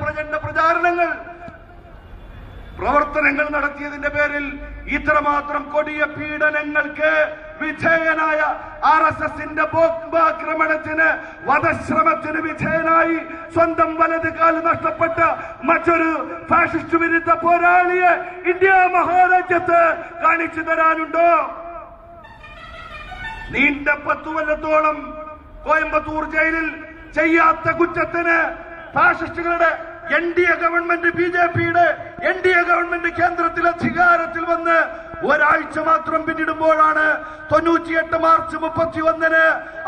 പ്രചണ്ഡ പ്രചാരണങ്ങൾ പ്രവർത്തനങ്ങൾ നടത്തിയതിന്റെ പേരിൽ ഇത്രമാത്രം കൊടിയ പീഡനങ്ങൾക്ക് വിധേയനായ RSSന്റെ ബോംബാക്രമണത്തിന് വധശ്രമത്തിന് വിധേയനായി സ്വന്തം വലത് കാല് നഷ്ടപ്പെട്ട മറ്റൊരു ഫാഷിസ്റ്റ് വിരുദ്ധ പോരാളിയെ ഇന്ത്യ മഹാരാജ്യത്ത് കാണിച്ചു തരാനുണ്ടോ? നീണ്ട 10 കൊല്ലത്തോളം കോയമ്പത്തൂർ ജയിലിൽ ചെയ്യാത്ത കുറ്റത്തിന് ഫാഷിസ്റ്റുകളുടെ NDA ഗവൺമെന്റ് BJPയുടെ NDA ഗവൺമെന്റ് കേന്ദ്രത്തിൽ അധികാരത്തിൽ വന്ന് ഒരാഴ്ച മാത്രം പിന്നിടുമ്പോഴാണ് 98 മാർച്ച് 31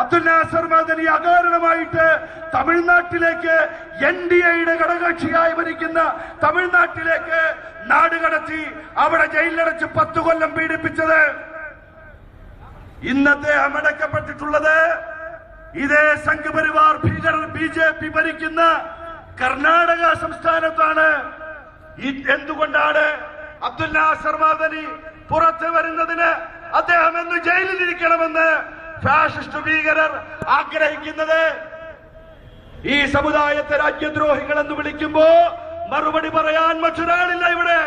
അബ്ദുൽ നാസർ മദനി അകാരണമായിട്ട് തമിഴ്നാട്ടിലേക്ക് NDAയുടെ ഘടകകക്ഷിയായി ഭരിക്കുന്ന തമിഴ്നാട്ടിലേക്ക് നാടുകടത്തി അവിടെ ജയിലിലടച്ച് 10 കൊല്ലം പീഡിപ്പിച്ചത്. ഇന്നത്തെ അമടക്കപ്പെട്ടിട്ടുള്ളത് ഇതേ സംഘപരിവാർ ഭീകരർ BJP ഭരിക്കുന്ന കർണാടക സംസ്ഥാനത്താണ്. എന്തുകൊണ്ടാണ് അബ്ദുൽ നാസർ മദനി പുറത്തു വരുന്നതിന് അദ്ദേഹം എന്ന് ജയിലിലിരിക്കണമെന്ന് ഫാഷിസ്റ്റ് ഭീകരർ ആഗ്രഹിക്കുന്നത്? ഈ സമുദായത്തെ രാജ്യദ്രോഹികൾ എന്ന് വിളിക്കുമ്പോ മറുപടി പറയാൻ മറ്റൊരാളില്ല ഇവിടെ.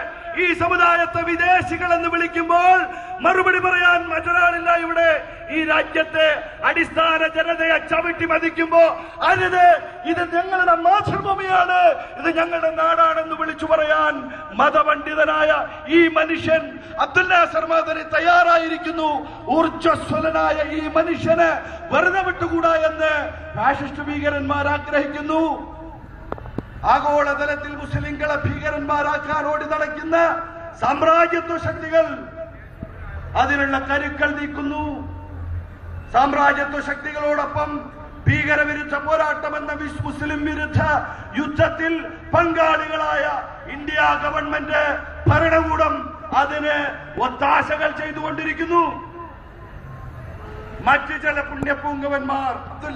ഈ സമുദായത്തെ വിദേശികൾ എന്ന് വിളിക്കുമ്പോൾ മറുപടി പറയാൻ മറ്റൊരാളില്ല ഇവിടെ. ഈ രാജ്യത്തെ അടിസ്ഥാന ജനതയെ ചവിട്ടി മതിക്കുമ്പോ അരുത്, ഇത് ഞങ്ങളുടെ മാതൃഭൂമിയാണ്, ഇത് ഞങ്ങളുടെ നാടാണെന്ന് വിളിച്ചു പറയാൻ മതപണ്ഡിതനായ ഈ മനുഷ്യൻ അബ്ദുൽ നാസർ മദനി തയ്യാറായിരിക്കുന്നു. ഊർജ്ജസ്വലനായ ഈ മനുഷ്യന് വെറുതെ വിട്ടുകൂടാ എന്ന് ഫാഷിസ്റ്റ് ഭീകരന്മാർ ആഗ്രഹിക്കുന്നു. ആഗോളതലത്തിൽ മുസ്ലിങ്ങളെ ഭീകരന്മാരാക്കാൻ ഓടി നടക്കുന്ന സാമ്രാജ്യത്വ ശക്തികൾ അതിനുള്ള കരുക്കൾ നീക്കുന്നു. സാമ്രാജ്യത്വ ശക്തികളോടൊപ്പം ഭീകരവിരുദ്ധ പോരാട്ടമെന്ന മുസ്ലിം വിരുദ്ധ യുദ്ധത്തിൽ പങ്കാളികളായ ഇന്ത്യ ഗവൺമെന്റ് ഭരണകൂടം അതിന് ഒത്താശകൾ ചെയ്തുകൊണ്ടിരിക്കുന്നു. മറ്റു ചില പുണ്യപൂങ്കവന്മാർ